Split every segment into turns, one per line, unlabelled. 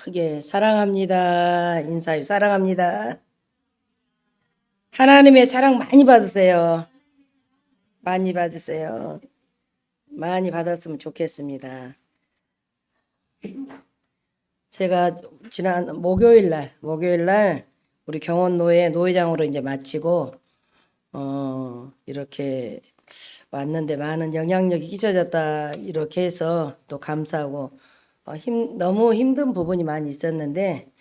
크게 사랑합니다. 인사해 사랑합니다. 하나님의 사랑 많이 받으세요. 많이 받으세요. 많이 받았으면 좋겠습니다. 제가 지난 목요일 날 우리 경원노회 노회장으로 이제 마치고 이렇게 왔는데 많은 영향력이 끼쳐졌다 이렇게 해서 또 감사하고 너무 힘든 부분이 많이 있었는데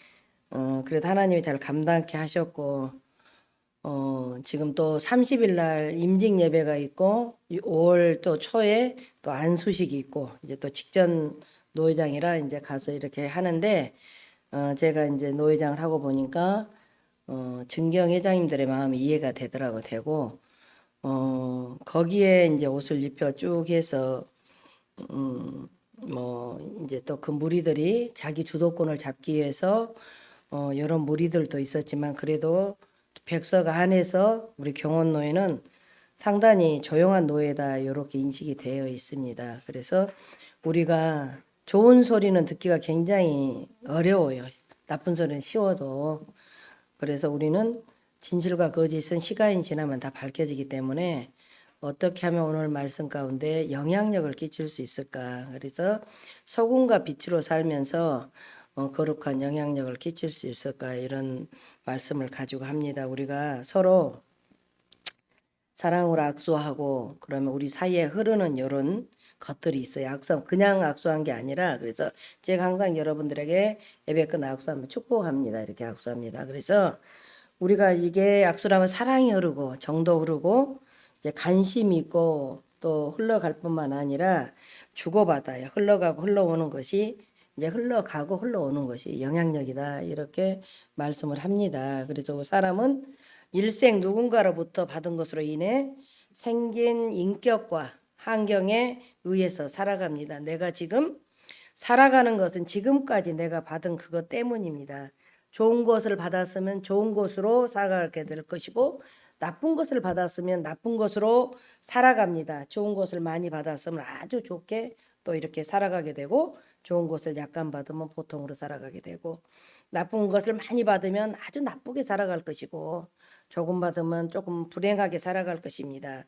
그래도 하나님이 잘 감당케 하셨고 지금 또 30일 날 임직 예배가 있고 5월 또 초에 또 안수식이 있고 이제 또 직전 노회장이라 이제 가서 이렇게 하는데 제가 이제 노회장을 하고 보니까 증경 회장님들의 마음이 이해가 되고 거기에 이제 옷을 입혀 쭉 해서 뭐 이제 또 그 무리들이 자기 주도권을 잡기 위해서 여러 무리들도 있었지만 그래도 백석 안에서 우리 경원노회는 상당히 조용한 노예다 이렇게 인식이 되어 있습니다. 그래서 우리가 좋은 소리는 듣기가 굉장히 어려워요. 나쁜 소리는 쉬워도. 그래서 우리는 진실과 거짓은 시간이 지나면 다 밝혀지기 때문에 어떻게 하면 오늘 말씀 가운데 영향력을 끼칠 수 있을까. 그래서 소금과 빛으로 살면서 거룩한 영향력을 끼칠 수 있을까 이런 말씀을 가지고 합니다. 우리가 서로 사랑으로 악수하고 그러면 우리 사이에 흐르는 이런 것들이 있어요. 그냥 악수한 게 아니라 그래서 제가 항상 여러분들에게 예배 끝 악수하면 축복합니다. 이렇게 악수합니다. 그래서 우리가 이게 악수라면 사랑이 흐르고 정도 흐르고 이제 관심이 있고 또 흘러갈 뿐만 아니라 주고받아요. 흘러가고 흘러오는 것이 이제 흘러가고 흘러오는 것이 영향력이다. 이렇게 말씀을 합니다. 그래서 사람은 일생 누군가로부터 받은 것으로 인해 생긴 인격과 환경에 의해서 살아갑니다. 내가 지금 살아가는 것은 지금까지 내가 받은 그것 때문입니다. 좋은 것을 받았으면 좋은 것으로 살아가게 될 것이고 나쁜 것을 받았으면 나쁜 것으로 살아갑니다. 좋은 것을 많이 받았으면 아주 좋게 또 이렇게 살아가게 되고 좋은 것을 약간 받으면 보통으로 살아가게 되고 나쁜 것을 많이 받으면 아주 나쁘게 살아갈 것이고 조금 받으면 조금 불행하게 살아갈 것입니다.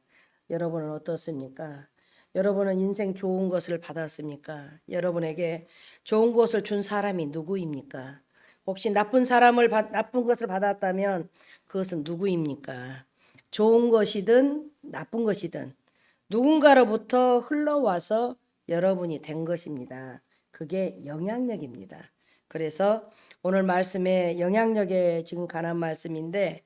여러분은 어떻습니까? 여러분은 인생 좋은 것을 받았습니까? 여러분에게 좋은 것을 준 사람이 누구입니까? 혹시 나쁜 것을 받았다면 그것은 누구입니까? 좋은 것이든 나쁜 것이든 누군가로부터 흘러와서 여러분이 된 것입니다. 그게 영향력입니다. 그래서 오늘 말씀에 영향력에 지금 관한 말씀인데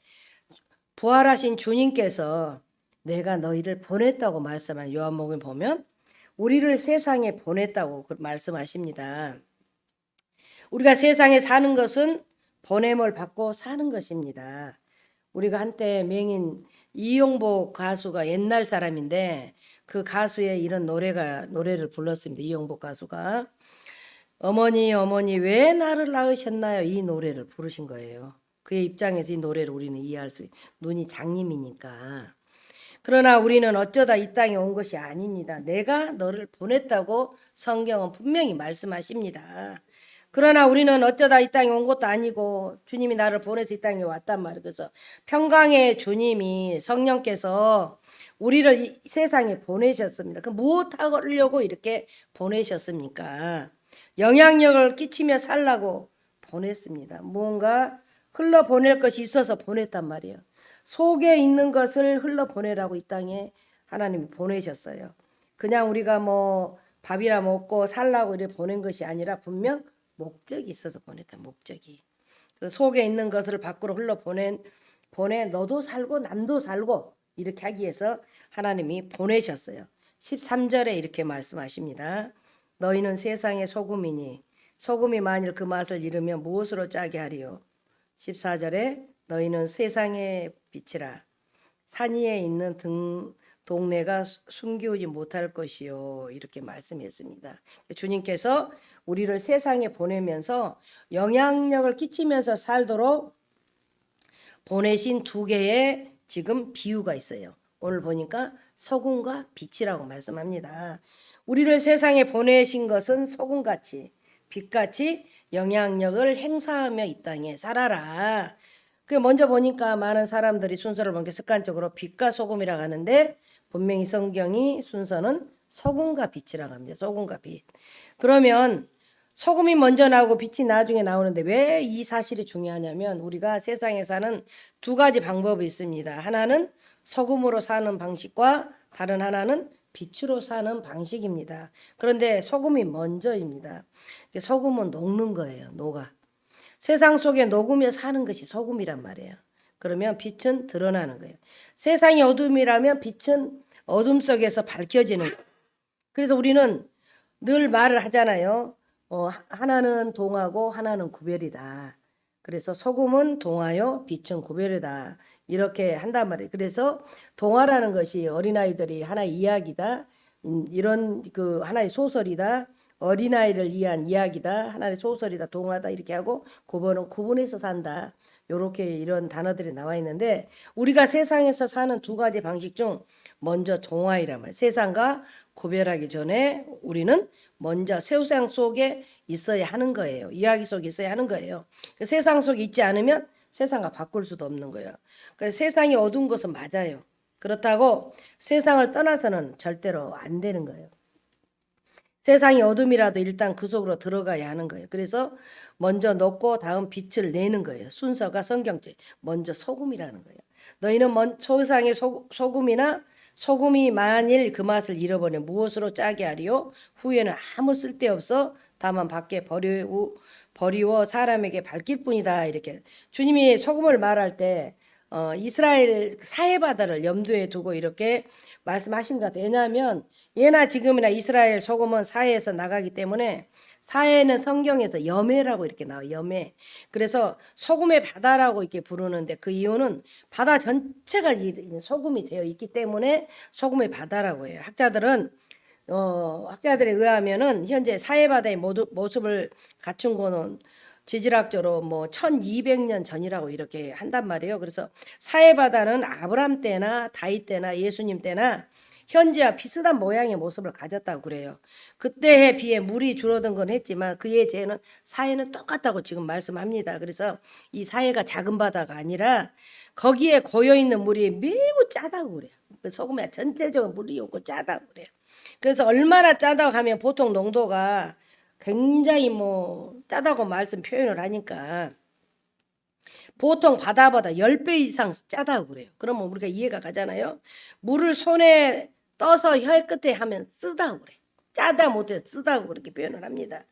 부활하신 주님께서 내가 너희를 보냈다고 말씀한 요한복음에 보면 우리를 세상에 보냈다고 말씀하십니다. 우리가 세상에 사는 것은 보냄을 받고 사는 것입니다. 우리가 한때 명인 이용복 가수가 옛날 사람인데 그 가수의 이런 노래를 불렀습니다. 이용복 가수가 어머니 어머니 왜 나를 낳으셨나요? 이 노래를 부르신 거예요. 그의 입장에서 이 노래를 우리는 이해할 수 눈이 장님이니까. 그러나 우리는 어쩌다 이 땅에 온 것이 아닙니다. 내가 너를 보냈다고 성경은 분명히 말씀하십니다. 그러나 우리는 어쩌다 이 땅에 온 것도 아니고 주님이 나를 보내서 이 땅에 왔단 말이에요. 그래서 평강의 주님이 성령께서 우리를 이 세상에 보내셨습니다. 그 무엇 하려고 이렇게 보내셨습니까? 영향력을 끼치며 살라고 보냈습니다. 무언가 흘러보낼 것이 있어서 보냈단 말이에요. 속에 있는 것을 흘러보내라고 이 땅에 하나님이 보내셨어요. 그냥 우리가 뭐 밥이나 먹고 살라고 이렇게 보낸 것이 아니라 분명 목적이 있어서 보냈다. 목적이. 그래서 속에 있는 것을 밖으로 보내 너도 살고 남도 살고 이렇게 하기 위해서 하나님이 보내셨어요. 13절에 이렇게 말씀하십니다. 너희는 세상의 소금이니 소금이 만일 그 맛을 잃으면 무엇으로 짜게 하리요. 14절에 너희는 세상의 빛이라 산 위에 있는 동네가 숨기우지 못할 것이요. 이렇게 말씀했습니다. 주님께서 우리를 세상에 보내면서 영향력을 끼치면서 살도록 보내신 두 개의 지금 비유가 있어요. 오늘 보니까 소금과 빛이라고 말씀합니다. 우리를 세상에 보내신 것은 소금같이 빛같이 영향력을 행사하며 이 땅에 살아라. 그 먼저 보니까 많은 사람들이 순서를 보니까 습관적으로 빛과 소금이라고 하는데 분명히 성경이 순서는 소금과 빛이라고 합니다. 소금과 빛. 그러면 소금이 먼저 나오고 빛이 나중에 나오는데 왜 이 사실이 중요하냐면 우리가 세상에 사는 두 가지 방법이 있습니다. 하나는 소금으로 사는 방식과 다른 하나는 빛으로 사는 방식입니다. 그런데 소금이 먼저입니다. 소금은 녹는 거예요. 녹아. 세상 속에 녹으며 사는 것이 소금이란 말이에요. 그러면 빛은 드러나는 거예요. 세상이 어둠이라면 빛은 어둠 속에서 밝혀지는 거예요. 그래서 우리는 늘 말을 하잖아요. 하나는 동하고 하나는 구별이다. 그래서 소금은 동하여 빛은 구별이다. 이렇게 한단 말이에요. 그래서 동화라는 것이 어린아이들이 하나의 이야기다. 이런 그 하나의 소설이다. 어린아이를 위한 이야기다. 하나의 소설이다. 동화다. 이렇게 하고 구분은 구분해서 산다. 요렇게 이런 단어들이 나와 있는데 우리가 세상에서 사는 두 가지 방식 중 먼저 동화이란 말이에요. 세상과 구별하기 전에 우리는 먼저 세상 속에 있어야 하는 거예요. 이야기 속에 있어야 하는 거예요. 세상 속에 있지 않으면 세상과 바꿀 수도 없는 거예요. 그래서 세상이 어두운 것은 맞아요. 그렇다고 세상을 떠나서는 절대로 안 되는 거예요. 세상이 어둠이라도 일단 그 속으로 들어가야 하는 거예요. 그래서 먼저 녹고 다음 빛을 내는 거예요. 순서가 성경적. 먼저 소금이라는 거예요. 너희는 세상의 소금이나 소금이 만일 그 맛을 잃어버리면 무엇으로 짜게 하리요? 후에는 아무 쓸데없어 다만 밖에 버리워 사람에게 밝힐 뿐이다. 이렇게 주님이 소금을 말할 때 이스라엘 사해바다를 염두에 두고 이렇게 말씀하신 것 같아요. 왜냐하면 예나 지금이나 이스라엘 소금은 사해에서 나가기 때문에 사해는 성경에서 염해라고 이렇게 나와요. 염해. 그래서 소금의 바다라고 이렇게 부르는데 그 이유는 바다 전체가 소금이 되어 있기 때문에 소금의 바다라고 해요. 학자들에 의하면은 현재 사해바다의 모습을 갖춘 거는 지질학적으로 뭐 1200년 전이라고 이렇게 한단 말이에요. 그래서 사해바다는 아브람 때나 다윗 때나 예수님 때나 현재와 비슷한 모양의 모습을 가졌다고 그래요. 그때에 비해 물이 줄어든 건 했지만 그의 죄는 사해는 똑같다고 지금 말씀합니다. 그래서 이 사해가 작은 바다가 아니라 거기에 고여 있는 물이 매우 짜다고 그래요. 그 소금에 전체적으로 물이 없고 짜다고 그래요. 그래서 얼마나 짜다고 하면 보통 농도가 굉장히 뭐 짜다고 말씀 표현을 하니까 보통 바다보다 10배 이상 짜다고 그래요. 그러면 우리가 이해가 가잖아요. 물을 손에 떠서 혀 끝에 하면 쓰다고 그래. 짜다 못해 쓰다고 그렇게 표현을 합니다.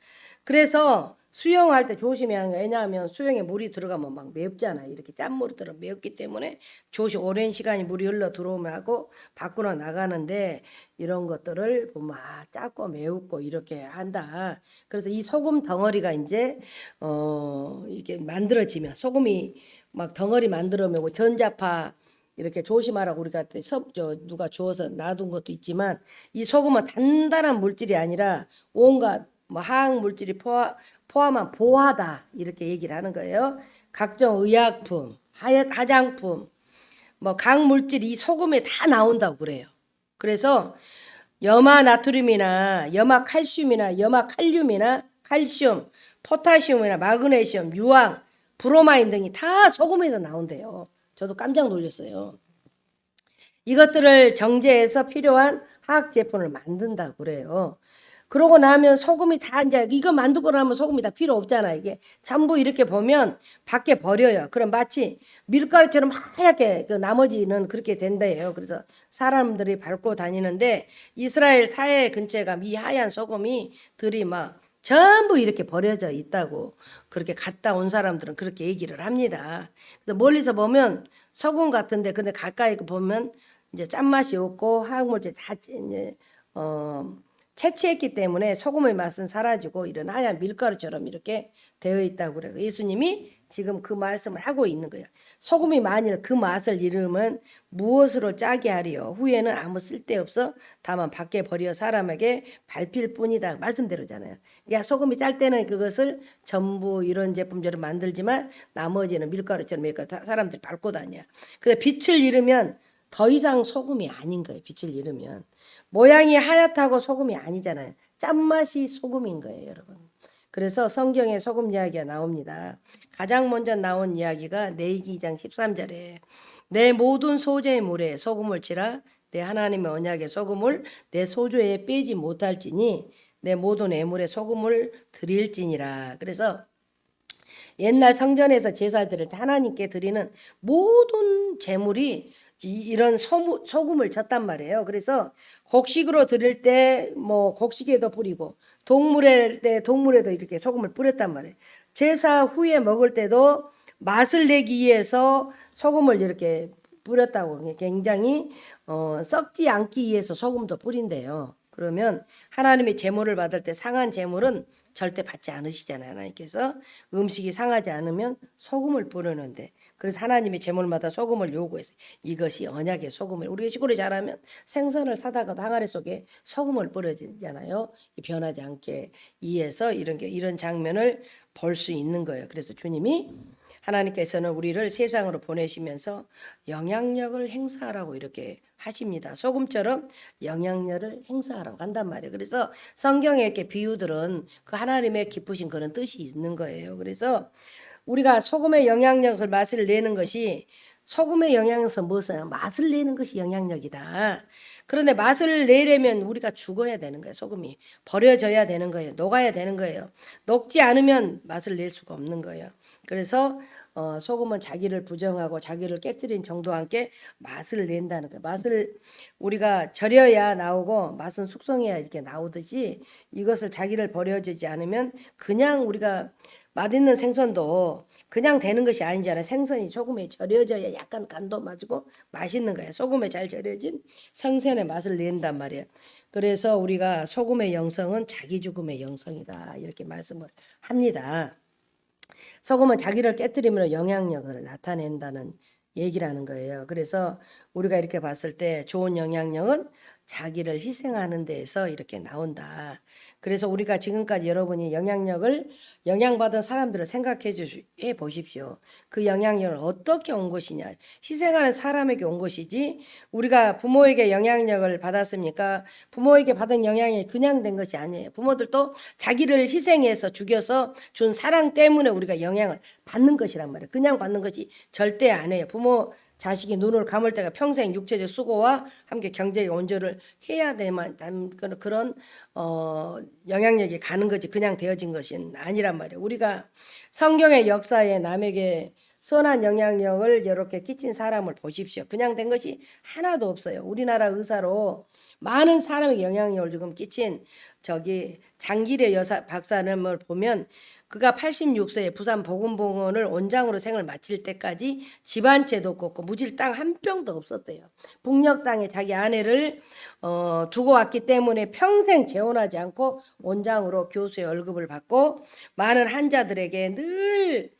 그래서 수영할 때 조심해야 하는 거예요. 왜냐하면 수영에 물이 들어가면 막 맵잖아요. 이렇게 짠물이 들어 맵기 때문에 오랜 시간이 물이 흘러 들어오면 하고 밖으로 나가는데 이런 것들을 보면 작고 매우고 이렇게 한다. 그래서 이 소금 덩어리가 이제 이게 만들어지면 소금이 막 덩어리 만들어내고 전자파 이렇게 조심하라고 우리가 누가 주워서 놔둔 것도 있지만 이 소금은 단단한 물질이 아니라 온갖 뭐 화학 물질이 포함한 보화다 이렇게 얘기를 하는 거예요. 각종 의약품, 화장품, 뭐 각 물질이 이 소금에 다 나온다고 그래요. 그래서 염화 나트륨이나 염화 칼슘이나 염화 칼륨이나 칼슘, 포타슘이나 마그네슘, 유황, 브로마인 등이 다 소금에서 나온대요. 저도 깜짝 놀랐어요. 이것들을 정제해서 필요한 화학 제품을 만든다고 그래요. 그러고 나면 소금이 다 이제 이거 만들고 나면 소금이 다 필요 없잖아. 이게 전부 이렇게 보면 밖에 버려요. 그럼 마치 밀가루처럼 하얗게 그 나머지는 그렇게 된대요. 그래서 사람들이 밟고 다니는데 이스라엘 사해 근처에 가면 이 하얀 소금이 들이 막 전부 이렇게 버려져 있다고 그렇게 갔다 온 사람들은 그렇게 얘기를 합니다. 그래서 멀리서 보면 소금 같은데 근데 가까이 보면 이제 짠맛이 없고 화학물질 다 이제 채취했기 때문에 소금의 맛은 사라지고 이런 하얀 밀가루처럼 이렇게 되어 있다고 그래요. 예수님이 지금 그 말씀을 하고 있는 거예요. 소금이 만일 그 맛을 잃으면 무엇으로 짜게 하리요? 후에는 아무 쓸데없어 다만 밖에 버려 사람에게 밟힐 뿐이다. 말씀대로잖아요. 야 소금이 짤 때는 그것을 전부 이런 제품들을 만들지만 나머지는 밀가루처럼 사람들이 밟고 다녀. 근데 빛을 잃으면 더 이상 소금이 아닌 거예요. 빛을 잃으면. 모양이 하얗다고 소금이 아니잖아요. 짠맛이 소금인 거예요, 여러분. 그래서 성경에 소금 이야기가 나옵니다. 가장 먼저 나온 이야기가 레위기 2장 13절에 내 모든 소재의 물에 소금을 치라. 내 하나님의 언약의 소금을 내 소주에 빼지 못할지니 내 모든 애물에 소금을 드릴지니라. 그래서 옛날 성전에서 제사 드릴 때 하나님께 드리는 모든 제물이 이런 소금을 쳤단 말이에요. 그래서 곡식으로 드릴 때 뭐 곡식에도 뿌리고 동물에도 이렇게 소금을 뿌렸단 말이에요. 제사 후에 먹을 때도 맛을 내기 위해서 소금을 이렇게 뿌렸다고. 굉장히 썩지 않기 위해서 소금도 뿌린대요. 그러면 하나님의 제물을 받을 때 상한 제물은 절대 받지 않으시잖아요. 하나님께서 음식이 상하지 않으면 소금을 뿌리는데, 그래서 하나님이 제물마다 소금을 요구해서 이것이 언약의 소금을. 우리가 시골에 자라면 생선을 사다가도 항아리 속에 소금을 뿌려지잖아요. 변하지 않게 위해서 이런 장면을 볼 수 있는 거예요. 그래서 주님이 하나님께서는 우리를 세상으로 보내시면서 영향력을 행사하라고 이렇게 하십니다. 소금처럼 영향력을 행사하라고 한단 말이에요. 그래서 성경의 이렇게 비유들은 그 하나님의 기쁘신 그런 뜻이 있는 거예요. 그래서 우리가 소금의 영향력을 맛을 내는 것이, 소금의 영향에서 무엇은 맛을 내는 것이 영향력이다. 그런데 맛을 내려면 우리가 죽어야 되는 거예요. 소금이 버려져야 되는 거예요. 녹아야 되는 거예요. 녹지 않으면 맛을 낼 수가 없는 거예요. 그래서 소금은 자기를 부정하고 자기를 깨뜨린 정도와 함께 맛을 낸다는 거예요. 맛을 우리가 절여야 나오고 맛은 숙성해야 이렇게 나오듯이 이것을 자기를 버려주지 않으면 그냥 우리가 맛있는 생선도 그냥 되는 것이 아니잖아요. 생선이 소금에 절여져야 약간 간도 맞고 맛있는 거예요. 소금에 잘 절여진 생선의 맛을 낸단 말이에요. 그래서 우리가 소금의 영성은 자기 죽음의 영성이다 이렇게 말씀을 합니다. 소금은 자기를 깨뜨리면 영향력을 나타낸다는 얘기라는 거예요. 그래서 우리가 이렇게 봤을 때 좋은 영향력은 자기를 희생하는 데에서 이렇게 나온다. 그래서 우리가 지금까지 여러분이 영향받은 사람들을 생각해 보십시오. 그 영향력을 어떻게 온 것이냐. 희생하는 사람에게 온 것이지 우리가 부모에게 영향력을 받았습니까? 부모에게 받은 영향이 그냥 된 것이 아니에요. 부모들도 자기를 희생해서 죽여서 준 사랑 때문에 우리가 영향을 받는 것이란 말이에요. 그냥 받는 것이 절대 아니에요. 부모 자식이 눈을 감을 때가 평생 육체적 수고와 함께 경제적 온조를 해야 되만 그런 영향력이 가는 거지 그냥 되어진 것은 아니란 말이에요. 우리가 성경의 역사에 남에게 선한 영향력을 이렇게 끼친 사람을 보십시오. 그냥 된 것이 하나도 없어요. 우리나라 의사로 많은 사람에게 영향력을 지금 끼친 장기래 여사 박사님을 보면 그가 86세에 부산 보건병원을 원장으로 생을 마칠 때까지 집 한 채도 없고 무질 땅 한 평도 없었대요. 북녘 땅에 자기 아내를 두고 왔기 때문에 평생 재혼하지 않고 원장으로 교수의 월급을 받고 많은 환자들에게 늘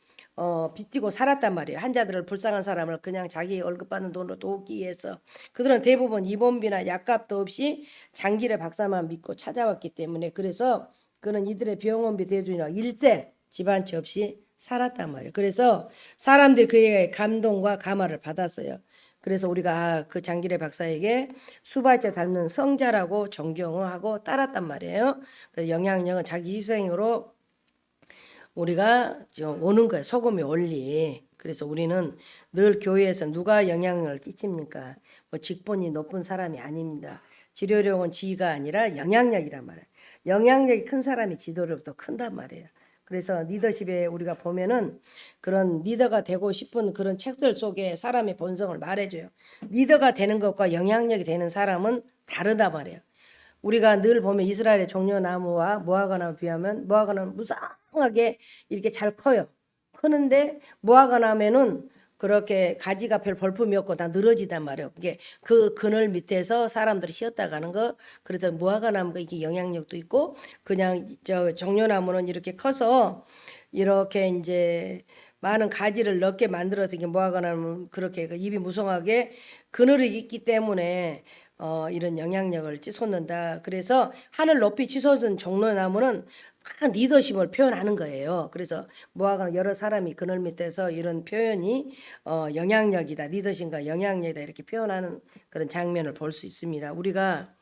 빚지고 살았단 말이에요. 환자들을 불쌍한 사람을 그냥 자기 월급 받는 돈으로 돕기 위해서. 그들은 대부분 입원비나 약값도 없이 장기래 박사만 믿고 찾아왔기 때문에 그래서 그는 이들의 병원비 대주이나 일생 집 한 채 없이 살았단 말이에요. 그래서 사람들이 그에게 감동과 감화를 받았어요. 그래서 우리가 그 장기래 박사에게 수발자 닮는 성자라고 존경하고 따랐단 말이에요. 그래서 영향력은 자기 희생으로 우리가 오는 거예요. 소금의 원리. 그래서 우리는 늘 교회에서 누가 영향력을 끼칩니까? 뭐 직분이 높은 사람이 아닙니다. 지도력은 지위가 아니라 영향력이란 말이에요. 영향력이 큰 사람이 지도력도 큰단 말이에요. 그래서 리더십에 우리가 보면은 그런 리더가 되고 싶은 그런 책들 속에 사람의 본성을 말해줘요. 리더가 되는 것과 영향력이 되는 사람은 다르다 말이에요. 우리가 늘 보면 이스라엘의 종려나무와 무화과나무 비하면 무화과나무는 무성하게 이렇게 잘 커요. 크는데 무화과나무는 그렇게 가지가 별 볼품이 없고 다 늘어지단 말이에요. 이게 그 그늘 밑에서 사람들이 쉬었다 가는 거. 그래서 무화과나무가 이게 영향력도 있고 그냥 종려나무는 이렇게 커서 이렇게 이제 많은 가지를 넓게 만들어서 이게 무화과나무 그렇게 입이 무성하게 그늘이 있기 때문에 이런 영향력을 솟는다. 그래서 하늘 높이 치솟은 종려나무는 막 리더십을 표현하는 거예요. 그래서 무화과 여러 사람이 그늘 밑에서 이런 표현이 영향력이다. 리더십과 영향력이다. 이렇게 표현하는 그런 장면을 볼 수 있습니다. 우리가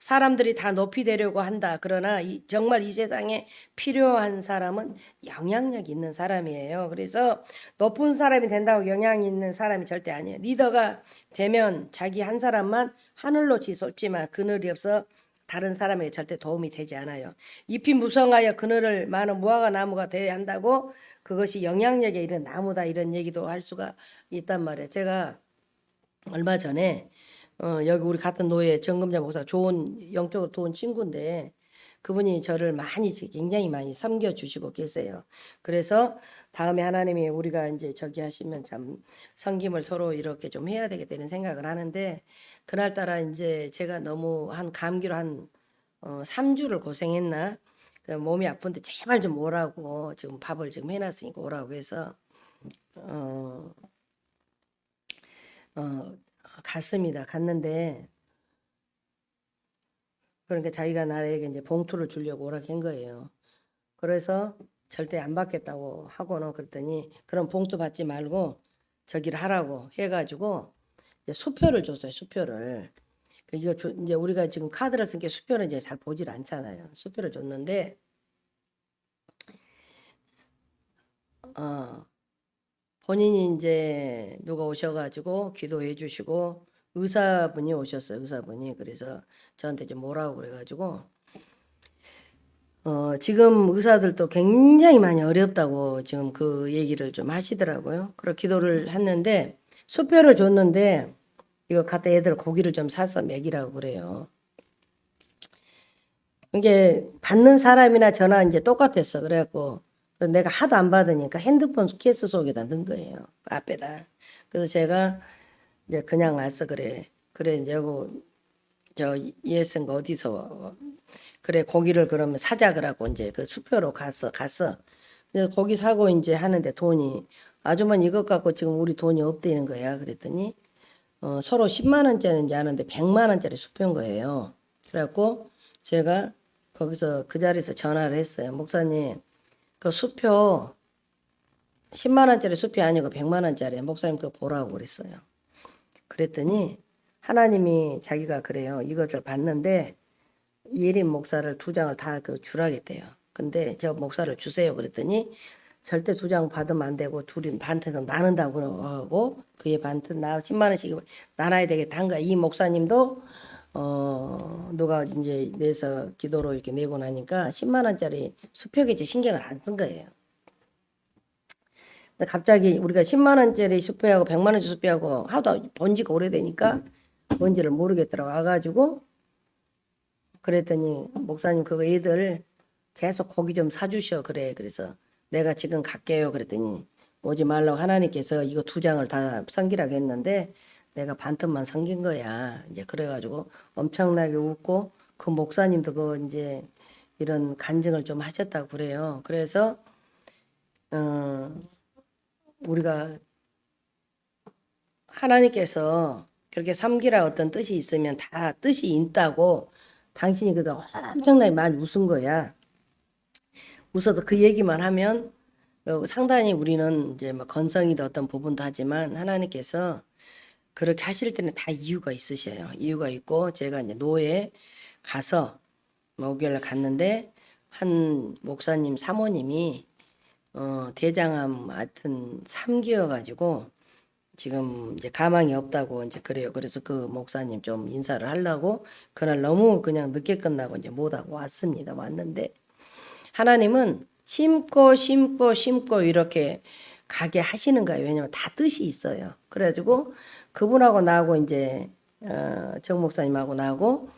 사람들이 다 높이 되려고 한다. 그러나 정말 이 세상에 필요한 사람은 영향력 있는 사람이에요. 그래서 높은 사람이 된다고 영향 있는 사람이 절대 아니에요. 리더가 되면 자기 한 사람만 하늘로 솟지만 그늘이 없어 다른 사람에게 절대 도움이 되지 않아요. 잎이 무성하여 그늘을 많은 무화과 나무가 되어야 한다고 그것이 영향력에 이른 나무다 이런 얘기도 할 수가 있단 말이에요. 제가 얼마 전에 여기 우리 같은 노예 정금자 목사 좋은 영적으로 좋은 친구인데 그분이 저를 많이 굉장히 많이 섬겨주시고 계세요. 그래서 다음에 하나님이 우리가 이제 저기 하시면 참 섬김을 서로 이렇게 좀 해야 되겠다는 생각을 하는데 그날따라 이제 제가 너무 한 감기로 한 3주를 고생했나 몸이 아픈데 제발 좀 오라고 지금 밥을 지금 해놨으니까 오라고 해서 어, 갔습니다. 갔는데 그러니까 자기가 나에게 이제 봉투를 주려고 오라고 한 거예요. 그래서 절대 안 받겠다고 하고는 그랬더니 그런 봉투 받지 말고 저기를 하라고 해가지고 이제 수표를 줬어요. 수표를. 이거 이제 우리가 지금 카드를 쓴 게 수표는 이제 잘 보질 않잖아요. 수표를 줬는데 본인이 이제 누가 오셔가지고 기도해 주시고 의사분이 오셨어요. 의사분이. 그래서 저한테 좀 뭐라고 그래가지고 지금 의사들도 굉장히 많이 어렵다고 지금 그 얘기를 좀 하시더라고요. 그래서 기도를 했는데 수표를 줬는데 이거 갖다 애들 고기를 좀 사서 먹이라고 그래요. 이게 받는 사람이나 저나 이제 똑같았어. 그래갖고 내가 하도 안 받으니까 핸드폰 케이스 속에다 넣은 거예요. 앞에다. 그래서 제가 이제 그냥 왔어. 그래. 그래 이제 저 예스인가 어디서 그래 고기를 그러면 사자 그러고 이제 그 수표로 갔어. 그래서 고기 사고 이제 하는데 돈이 아주머니 이것 갖고 지금 우리 돈이 없대는 거야. 그랬더니 서로 10만 원짜리인지 아는데 100만 원짜리 수표인 거예요. 그래갖고 제가 거기서 그 자리에서 전화를 했어요. 목사님 그 수표 10만 원짜리 수표 아니고 100만 원짜리 목사님 그거 보라고 그랬어요. 그랬더니 하나님이 자기가 그래요. 이것을 봤는데 예림 목사를 2장을 다 그 주라겠대요. 근데 저 목사를 주세요. 그랬더니 절대 2장 받으면 안 되고 둘이 반태서 나눈다고 하고 그의 반태 나 10만 원씩 나눠야 되겠다 한 거야. 이 목사님도 누가 이제 내서 기도로 이렇게 내고 나니까 10만 원짜리 수표겠지 신경을 안 쓴 거예요. 근데 갑자기 우리가 10만 원짜리 수표하고 100만 원짜리 수표하고 하도 본 지가 오래되니까 뭔지를 모르겠더라고 와가지고 그랬더니 목사님 그거 애들 계속 고기 좀 사주셔 그래. 그래서 내가 지금 갈게요. 그랬더니 오지 말라고 하나님께서 이거 2장을 다 섬기라고 했는데 내가 반틈만 섬긴 거야. 이제 그래가지고 엄청나게 웃고 그 목사님도 그 이제 이런 간증을 좀 하셨다고 그래요. 그래서 우리가 하나님께서 그렇게 섬기라 어떤 뜻이 있으면 다 뜻이 있다고 당신이 그래도 엄청나게 많이 웃은 거야. 웃어도 그 얘기만 하면 상당히 우리는 이제 뭐 건성이도 어떤 부분도 하지만 하나님께서 그렇게 하실 때는 다 이유가 있으셔요. 이유가 있고 제가 이제 노예에 가서 목요일에 갔는데 한 목사님 사모님이 대장암 하여튼 3기여 가지고 지금 이제 가망이 없다고 이제 그래요. 그래서 그 목사님 좀 인사를 하려고 그날 너무 그냥 늦게 끝나고 이제 못하고 왔습니다. 왔는데 하나님은 심고 이렇게 가게 하시는 거예요. 왜냐면 다 뜻이 있어요. 그래가지고 그분하고 나하고 이제 정 목사님하고 나하고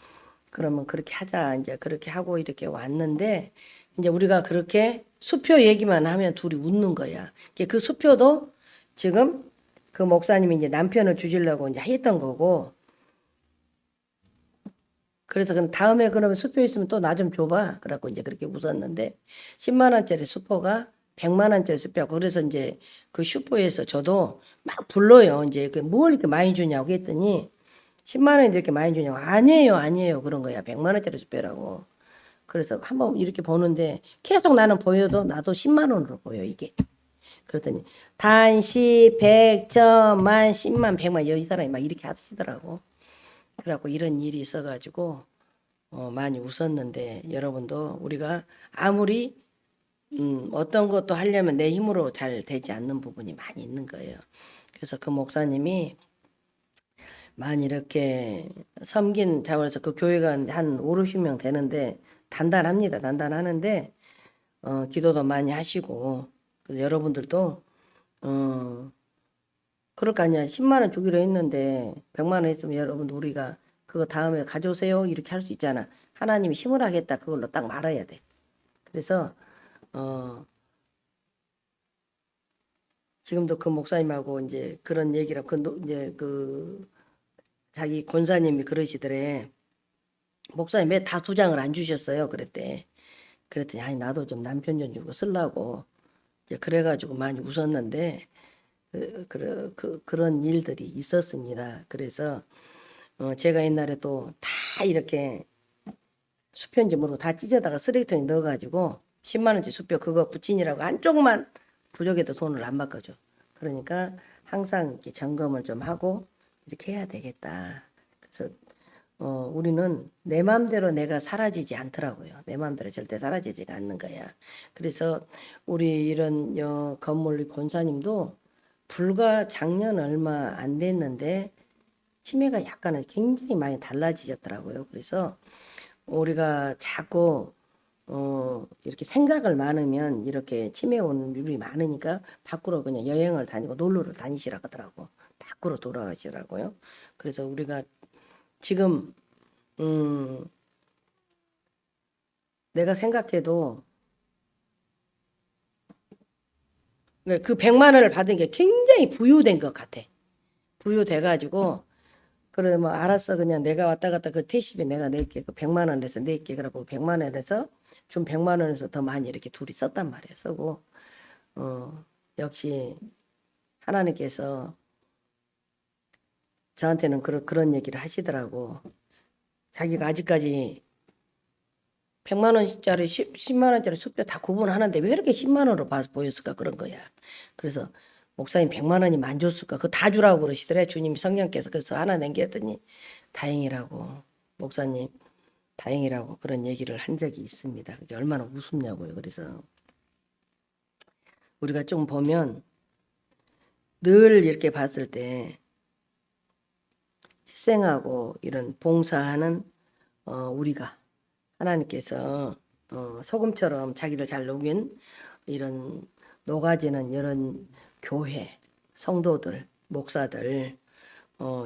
그러면 그렇게 하자 이제 그렇게 하고 이렇게 왔는데 이제 우리가 그렇게 수표 얘기만 하면 둘이 웃는 거야. 그 수표도 지금 그 목사님이 이제 남편을 주시려고 이제 했던 거고. 그래서 그럼 다음에 그러면 수표 있으면 또 나 좀 줘봐. 그래갖고 이제 그렇게 웃었는데 10만 원짜리 수표가 100만 원짜리 수표고 그래서 이제 그 슈퍼에서 저도 막 불러요. 이제 뭘 이렇게 많이 주냐고 했더니 10만 원인데 이렇게 많이 주냐고 아니에요 그런 거야. 100만 원짜리 수표라고. 그래서 한번 이렇게 보는데 계속 나는 보여도 나도 10만 원으로 보여 이게. 그랬더니 단시 100, 1000만, 10만, 100만 이 사람이 막 이렇게 하시더라고. 그래갖고 이런 일이 있어가지고 많이 웃었는데 여러분도 우리가 아무리 어떤 것도 하려면 내 힘으로 잘 되지 않는 부분이 많이 있는 거예요. 그래서 그 목사님이 많이 이렇게 섬긴 자원에서 그 교회가 한 5, 60명 되는데 단단합니다. 단단하는데 기도도 많이 하시고 그래서 여러분들도 그럴 거 아니야. 10만 원 주기로 했는데 100만 원 했으면 여러분들 우리가 그거 다음에 가져오세요 이렇게 할 수 있잖아. 하나님이 심으라겠다 그걸로 딱 말아야 돼. 그래서 지금도 그 목사님하고 이제 그런 얘기를 이제 그 자기 권사님이 그러시더래. 목사님 왜 다 2장을 안 주셨어요? 그랬대. 그랬더니 아니 나도 좀 남편 좀 주고 쓰려고 이제 그래가지고 많이 웃었는데 그런 일들이 있었습니다. 그래서 제가 옛날에 또 다 이렇게 수표인지모르고 다 찢어다가 쓰레기통에 넣어가지고 10만 원짜리 수표 그거 부친이라고 한쪽만 부족해도 돈을 안 바꿔줘. 그러니까 항상 이렇게 점검을 좀 하고 이렇게 해야 되겠다. 그래서 우리는 내 마음대로 내가 사라지지 않더라고요. 내 마음대로 절대 사라지지가 않는 거야. 그래서 우리 이런 건물 권사님도 불과 작년 얼마 안 됐는데 치매가 약간은 굉장히 많이 달라지셨더라고요. 그래서 우리가 자꾸 이렇게 생각을 많으면 이렇게 치매 오는 일이 많으니까 밖으로 그냥 여행을 다니고 놀러를 다니시라 하더라고. 밖으로 돌아가시라고요. 그래서 우리가 지금 내가 생각해도 그 100만 원을 받은 게 굉장히 부유된 것 같아. 부유돼가지고 그래 뭐 알았어 그냥 내가 왔다 갔다 그 택시비 내가 낼게 그 100만 원에서 낼게 그러고 100만 원에서 준 100만 원에서 더 많이 이렇게 둘이 썼단 말이야. 쓰고 역시 하나님께서 저한테는 그런 얘기를 하시더라고. 자기가 아직까지 100만 원짜리 10만 원짜리 수표 다 구분하는데 왜 이렇게 10만 원으로 봐서 보였을까 그런 거야. 그래서 목사님 100만 원이 만 줬을까? 그거 다 주라고 그러시더래. 주님이 성령께서 그래서 하나 남겼더니 다행이라고 목사님 다행이라고 그런 얘기를 한 적이 있습니다. 그게 얼마나 우습냐고요. 그래서 우리가 좀 보면 늘 이렇게 봤을 때 희생하고 이런 봉사하는 우리가 하나님께서 소금처럼 자기를 잘 녹인 이런 녹아지는 이런 교회 성도들 목사들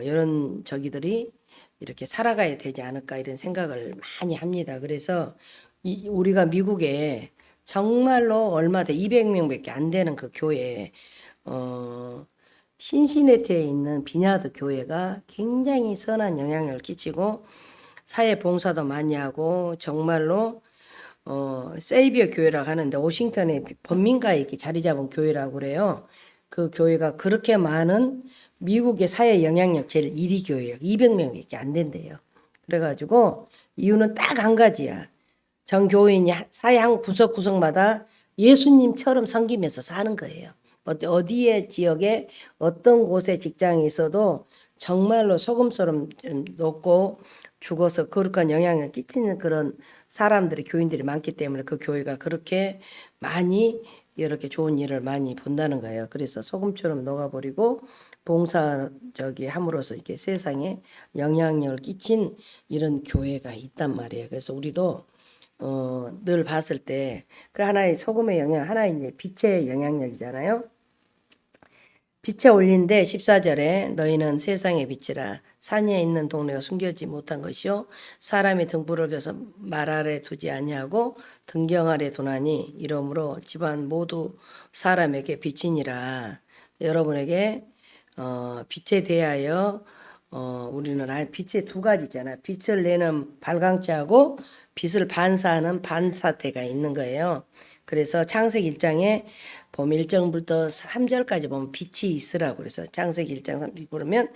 이런 저기들이 이렇게 살아가야 되지 않을까 이런 생각을 많이 합니다. 그래서 우리가 미국에 정말로 얼마 돼 200명밖에 안 되는 그 교회 신시내티에 있는 비냐드 교회가 굉장히 선한 영향을 끼치고 사회 봉사도 많이 하고 정말로 세이비어 교회라고 하는데 워싱턴에 범민가에 이렇게 자리 잡은 교회라고 그래요. 그 교회가 그렇게 많은 미국의 사회 영향력 제일 1위 교회예요. 200명밖에 안 된대요. 그래가지고 이유는 딱 한 가지야. 전 교인이 사회 한 구석구석마다 예수님처럼 섬기면서 사는 거예요. 어디에 지역에 어떤 곳에 직장에 있어도 정말로 소금처럼 녹고 죽어서 거룩한 영향을 끼치는 그런 사람들이 교인들이 많기 때문에 그 교회가 그렇게 많이 이렇게 좋은 일을 많이 본다는 거예요. 그래서 소금처럼 녹아버리고 봉사 함으로써 이렇게 세상에 영향력을 끼친 이런 교회가 있단 말이에요. 그래서 우리도 늘 봤을 때 그 하나의 소금의 영향, 하나의 이제 빛의 영향력이잖아요. 빛에 올린데 14절에 너희는 세상의 빛이라 산 위에 있는 동네가 숨겨지 못한 것이요 사람의 등불을 켜서 말 아래 두지 아니하고 등경 아래 두나니 이러므로 집안 모두 사람에게 빛이니라. 여러분에게 빛에 대하여 우리는 빛의 두 가지 있잖아요. 빛을 내는 발광체하고 빛을 반사하는 반사태가 있는 거예요. 그래서 창세기 1장에 보면 1장부터 3절까지 보면 빛이 있으라고 그래서 창세기 1장 3절 그러면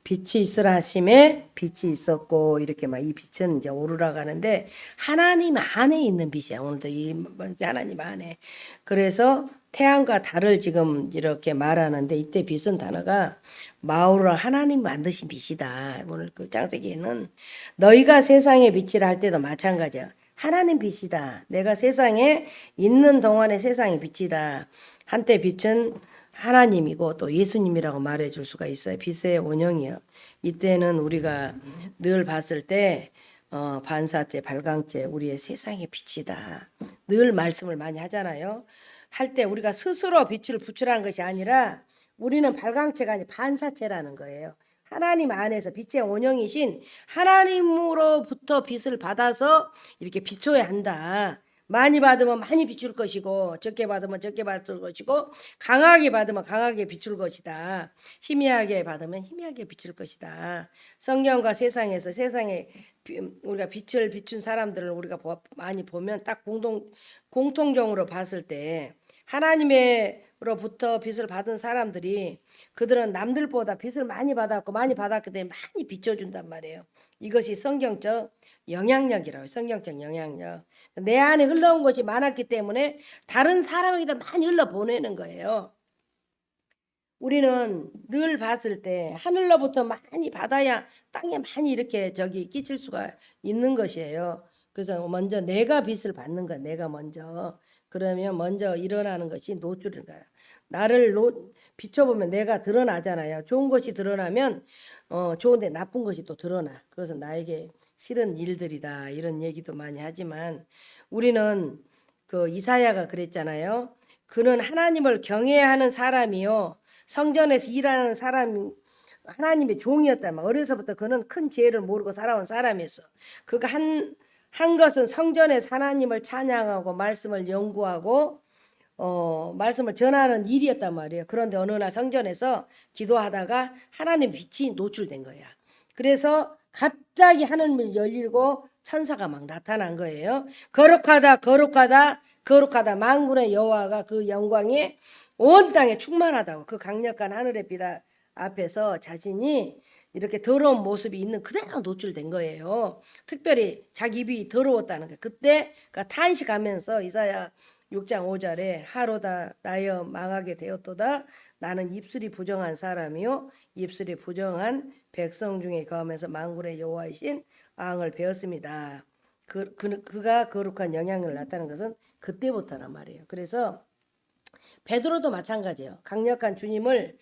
빛이 있으라 하심에 빛이 있었고 이렇게 막 이 빛은 이제 오르락 하는데 하나님 안에 있는 빛이야. 오늘도 이 하나님 안에. 그래서 태양과 달을 지금 이렇게 말하는데 이때 빛은 단어가 마오라 하나님 만드신 빛이다. 오늘 그 창세기에는 너희가 세상의 빛이라 할 때도 마찬가지야. 하나님 빛이다. 내가 세상에 있는 동안에 세상의 빛이다. 한때 빛은 하나님이고 또 예수님이라고 말해줄 수가 있어요. 빛의 원형이요. 이때는 우리가 늘 봤을 때 반사체, 발광체, 우리의 세상의 빛이다. 늘 말씀을 많이 하잖아요. 할 때 우리가 스스로 빛을 부출하는 것이 아니라 우리는 발광체가 아니라 반사체라는 거예요. 하나님 안에서 빛의 원형이신 하나님으로부터 빛을 받아서 이렇게 비춰야 한다. 많이 받으면 많이 비출 것이고 적게 받으면 적게 받을 것이고 강하게 받으면 강하게 비출 것이다. 희미하게 받으면 희미하게 비출 것이다. 성경과 세상에서 세상에 우리가 빛을 비춘 사람들을 우리가 많이 보면 딱 공통적으로 봤을 때 하나님으로부터 빛을 받은 사람들이 그들은 남들보다 빛을 많이 받았고 많이 받았기 때문에 많이 비춰준단 말이에요. 이것이 성경적 영향력이라고. 성경적 영향력. 내 안에 흘러온 것이 많았기 때문에 다른 사람에게도 많이 흘러보내는 거예요. 우리는 늘 봤을 때 하늘로부터 많이 받아야 땅에 많이 이렇게 끼칠 수가 있는 것이에요. 그래서 먼저 내가 빛을 받는 거야. 내가 먼저. 그러면 먼저 일어나는 것이 노출인 거야. 나를 비춰보면 내가 드러나잖아요. 좋은 것이 드러나면 좋은데 나쁜 것이 또 드러나. 그것은 나에게 싫은 일들이다. 이런 얘기도 많이 하지만 우리는 그 이사야가 그랬잖아요. 그는 하나님을 경외하는 사람이요. 성전에서 일하는 사람이 하나님의 종이었다면 어려서부터 그는 큰 죄를 모르고 살아온 사람이었어. 그가 한 것은 성전에서 하나님을 찬양하고 말씀을 연구하고 말씀을 전하는 일이었단 말이에요. 그런데 어느 날 성전에서 기도하다가 하나님 빛이 노출된 거야. 그래서 갑자기 하늘문이 열리고 천사가 막 나타난 거예요. 거룩하다 거룩하다 거룩하다 만군의 여호와가 그 영광에 온 땅에 충만하다고. 그 강력한 하늘의 빛 앞에서 자신이 이렇게 더러운 모습이 있는 그대로 노출된 거예요. 특별히 자기 입이 더러웠다는 거예요. 그때 탄식하면서 이사야 6장 5절에 하로다 나여 망하게 되었도다. 나는 입술이 부정한 사람이요 입술이 부정한 백성 중에 거하면서 만군의 여호와이신 왕을 배웠습니다. 그가 거룩한 영향을 나타낸 것은 그때부터란 말이에요. 그래서 베드로도 마찬가지예요. 강력한 주님을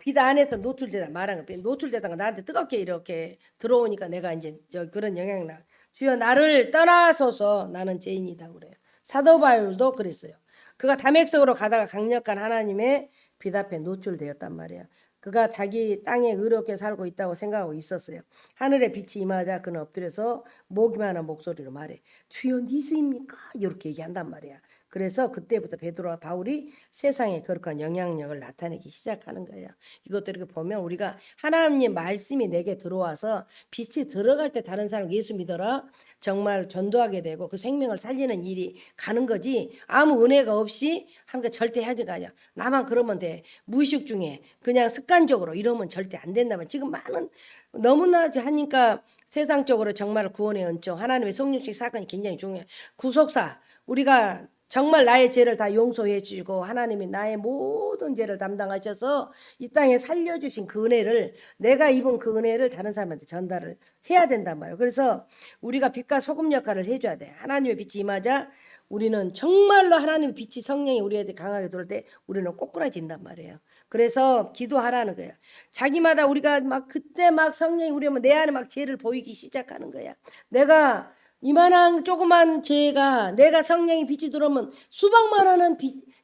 빛 안에서 노출되다 말한 거. 노출되다가 나한테 뜨겁게 이렇게 들어오니까 내가 이제 그런 영향이 나. 주여 나를 떠나소서 나는 죄인이다 그래요. 사도 바울도 그랬어요. 그가 다맥성으로 가다가 강력한 하나님의 빛 앞에 노출되었단 말이에요. 그가 자기 땅에 의롭게 살고 있다고 생각하고 있었어요. 하늘의 빛이 임하자 그는 엎드려서 목이만한 목소리로 말해. 주여 니스입니까? 이렇게 얘기한단 말이야. 그래서 그때부터 베드로와 바울이 세상에 거룩한 영향력을 나타내기 시작하는 거예요. 이것도 이렇게 보면 우리가 하나님 말씀이 내게 들어와서 빛이 들어갈 때 다른 사람 예수 믿어라 정말 전도하게 되고 그 생명을 살리는 일이 가는 거지 아무 은혜가 없이 한 거 절대 하지가 아니야. 나만 그러면 돼. 무의식 중에 그냥 습관적으로 이러면 절대 안 된다면 지금 많은 너무나 하니까 세상적으로 정말 구원의 은총 하나님의 성육식 사건이 굉장히 중요해. 구속사 우리가 정말 나의 죄를 다 용서해 주시고 하나님이 나의 모든 죄를 담당하셔서 이 땅에 살려주신 그 은혜를 내가 입은 그 은혜를 다른 사람한테 전달을 해야 된단 말이에요. 그래서 우리가 빛과 소금 역할을 해줘야 돼. 하나님의 빛이 임하자 우리는 정말로 하나님의 빛이 성령이 우리한테 강하게 들어올 때 우리는 꼬꾸라진단 말이에요. 그래서 기도하라는 거예요. 자기마다 우리가 막 그때 막 성령이 우리 오면 내 안에 막 죄를 보이기 시작하는 거야. 내가 이만한 조그만 죄가 내가 성령의 빛이 들어오면 수박만한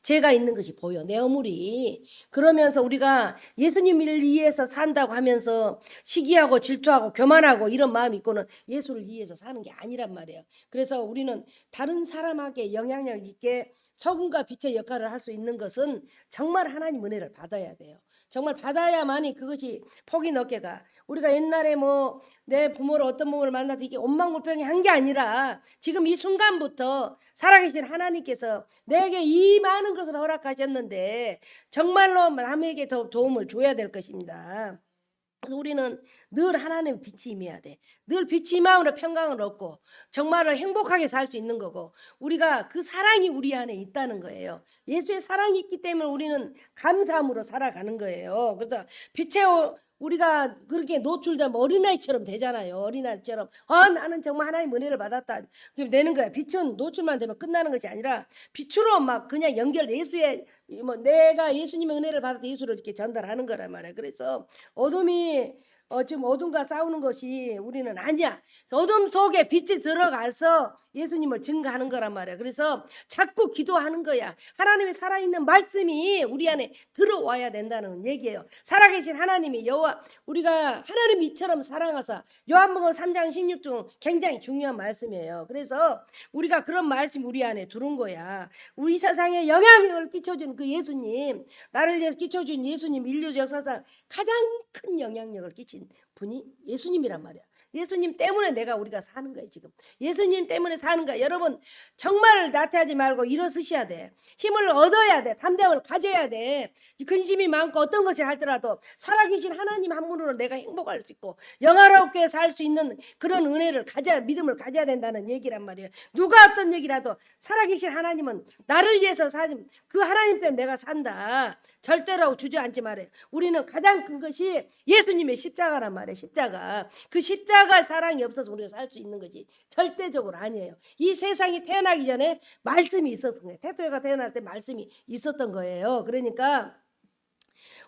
죄가 있는 것이 보여. 내 어물이. 그러면서 우리가 예수님을 위해서 산다고 하면서 시기하고 질투하고 교만하고 이런 마음이 있고는 예수를 위해서 사는 게 아니란 말이에요. 그래서 우리는 다른 사람에게 영향력 있게 소금과 빛의 역할을 할 수 있는 것은 정말 하나님 은혜를 받아야 돼요. 정말 받아야만이 그것이 폭이 넓게 가. 우리가 옛날에 내 부모를 어떤 부모를 만나도 이게 원망불평이 한 게 아니라 지금 이 순간부터 살아계신 하나님께서 내게 이 많은 것을 허락하셨는데 정말로 남에게 더 도움을 줘야 될 것입니다. 그래서 우리는 늘 하나님의 빛이 임해야 돼. 늘 빛이 임함으로 평강을 얻고 정말로 행복하게 살 수 있는 거고 우리가 그 사랑이 우리 안에 있다는 거예요. 예수의 사랑이 있기 때문에 우리는 감사함으로 살아가는 거예요. 그래서 빛의 우리가 그렇게 노출되면 어린아이처럼 되잖아요. 어린아이처럼 나는 정말 하나님 은혜를 받았다. 그럼 되는 거야. 빛은 노출만 되면 끝나는 것이 아니라 빛으로 막 그냥 예수의 내가 예수님의 은혜를 받았다 예수로 이렇게 전달하는 거란 말이에요. 그래서 어둠이 지금 어둠과 싸우는 것이 우리는 아니야. 어둠 속에 빛이 들어가서 예수님을 증거하는 거란 말이야. 그래서 자꾸 기도하는 거야. 하나님의 살아있는 말씀이 우리 안에 들어와야 된다는 얘기예요. 살아계신 하나님이 우리가 하나님 이처럼 사랑하사 요한복음 3장 16중 굉장히 중요한 말씀이에요. 그래서 우리가 그런 말씀이 우리 안에 들어온 거야. 우리 세상에 영향력을 끼쳐준 그 예수님, 나를 위해서 끼쳐준 예수님, 인류 역사상 가장 큰 영향력을 끼친 분이 예수님이란 말이야. 예수님 때문에 우리가 사는 거예요. 지금 예수님 때문에 사는 거야. 여러분 정말 나태하지 말고 일어서셔야 돼. 힘을 얻어야 돼. 담대함을 가져야 돼. 근심이 많고 어떤 것을 할더라도 살아계신 하나님 한 분으로 내가 행복할 수 있고 영화롭게 살 수 있는 그런 은혜를 믿음을 가져야 된다는 얘기란 말이에요. 누가 어떤 얘기라도 살아계신 하나님은 나를 위해서 그 하나님 때문에 내가 산다. 절대로 주저앉지 말아요. 우리는 가장 큰 것이 예수님의 십자가란 말이에요. 십자가. 그 십자가 사랑이 없어서 우리가 살 수 있는 거지. 절대적으로 아니에요. 이 세상이 태어나기 전에 말씀이 있었던 거예요. 태토가 태어날 때 말씀이 있었던 거예요. 그러니까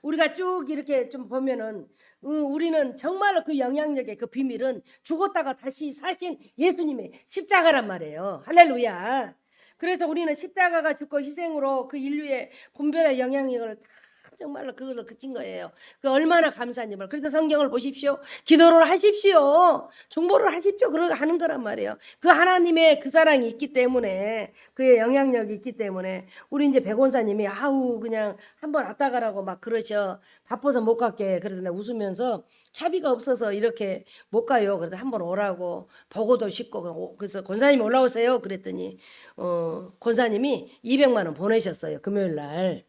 우리가 쭉 이렇게 좀 보면은 우리는 정말로 그 영향력의 그 비밀은 죽었다가 다시 사신 예수님의 십자가란 말이에요. 할렐루야. 그래서 우리는 십자가가 죽고 희생으로 그 인류의 분별의 영향력을 다 정말로 그걸로 그친 거예요. 그 얼마나 감사한지 말. 그래서 성경을 보십시오. 기도를 하십시오. 중보를 하십시오. 그러고 하는 거란 말이에요. 그 하나님의 그 사랑이 있기 때문에 그의 영향력이 있기 때문에 우리 이제 백원사님이 그냥 한번 왔다 가라고 막 그러셔. 바빠서 못 갈게. 그래서 내가 웃으면서 차비가 없어서 이렇게 못 가요. 그래서 한번 오라고 보고도 싶고 그래서 권사님이 올라오세요. 그랬더니 권사님이 200만 원 보내셨어요. 금요일 날.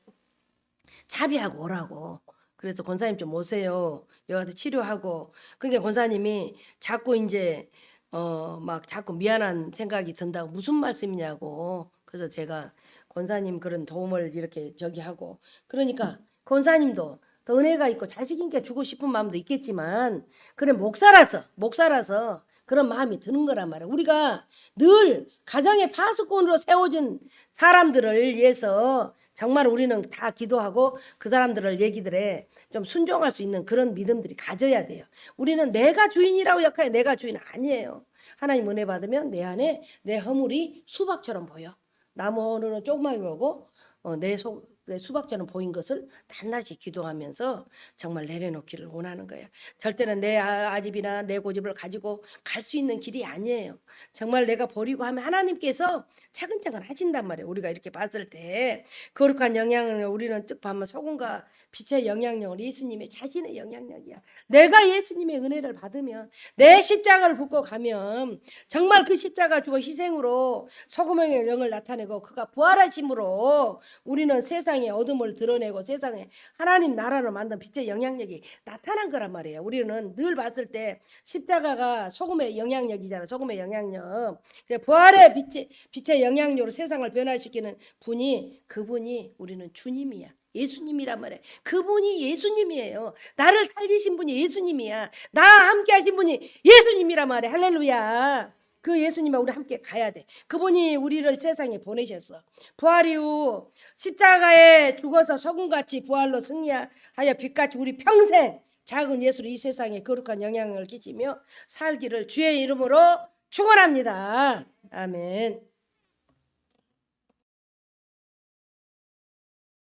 차비하고 오라고. 그래서 권사님 좀 오세요. 여기 가서 치료하고. 그러니까 권사님이 자꾸 이제 막 자꾸 미안한 생각이 든다고 무슨 말씀이냐고. 그래서 제가 권사님 그런 도움을 이렇게 하고. 그러니까 권사님도 더 은혜가 있고 자식이니까 주고 싶은 마음도 있겠지만 그래 목사라서 그런 마음이 드는 거란 말이야. 우리가 늘 가정의 파수꾼으로 세워진 사람들을 위해서 정말 우리는 다 기도하고 그 사람들을 얘기들에 좀 순종할 수 있는 그런 믿음들이 가져야 돼요. 우리는 내가 주인이라고 역할해. 내가 주인 아니에요. 하나님 은혜 받으면 내 안에 내 허물이 수박처럼 보여. 나무는 조그맣게 보고 내 수박처럼 보인 것을 낱낱이 기도하면서 정말 내려놓기를 원하는 거예요. 절대는 내 아집이나 내 고집을 가지고 갈 수 있는 길이 아니에요. 정말 내가 버리고 하면 하나님께서 차근차근 하신단 말이에요. 우리가 이렇게 봤을 때 거룩한 영향을 우리는 쭉 보면 소금과 빛의 영향력은 예수님의 자신의 영향력이야. 내가 예수님의 은혜를 받으면 내 십자가를 붙고 가면 정말 그 십자가 주고 희생으로 소금의 영을 나타내고 그가 부활하심으로 우리는 세상의 어둠을 드러내고 세상에 하나님 나라를 만든 빛의 영향력이 나타난 거란 말이에요. 우리는 늘 봤을 때 십자가가 소금의 영향력이잖아. 소금의 영향력. 부활의 빛의 영향력으로 세상을 변화시키는 그분이 우리는 주님이야. 예수님이란 말이에요. 그분이 예수님이에요. 나를 살리신 분이 예수님이야. 나와 함께 하신 분이 예수님이란 말이에요. 할렐루야. 그 예수님과 우리 함께 가야 돼. 그분이 우리를 세상에 보내셨어. 부활 이후 십자가에 죽어서 소금같이 부활로 승리하여 빛같이 우리 평생 작은 예수로 이 세상에 거룩한 영향을 끼치며 살기를 주의 이름으로 축원합니다. 아멘.